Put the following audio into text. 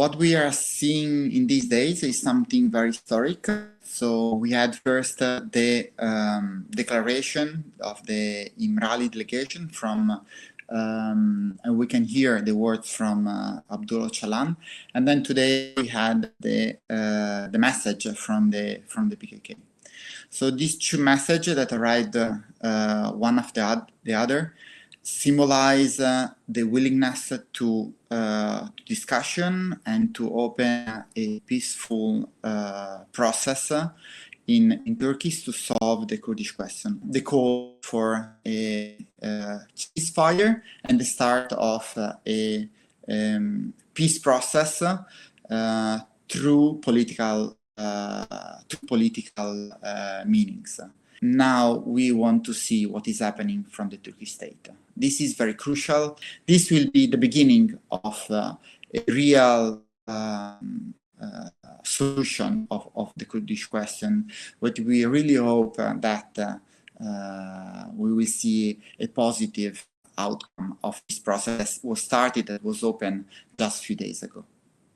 what we are seeing in these days is something very historic. So we had first the declaration of the Imrali delegation from, and we can hear the words from Abdullah Ocalan, and then today we had the message from the PKK. So these two messages that arrived one after the other symbolize the willingness to discussion and to open a peaceful process in Turkey to solve the Kurdish question. The call for a ceasefire and the start of a peace process through political meanings. Now we want to see what is happening from the Turkish state. This is very crucial. This will be the beginning of a real solution of the Kurdish question, but we really hope that we will see a positive outcome of this process that was started, that was open just a few days ago.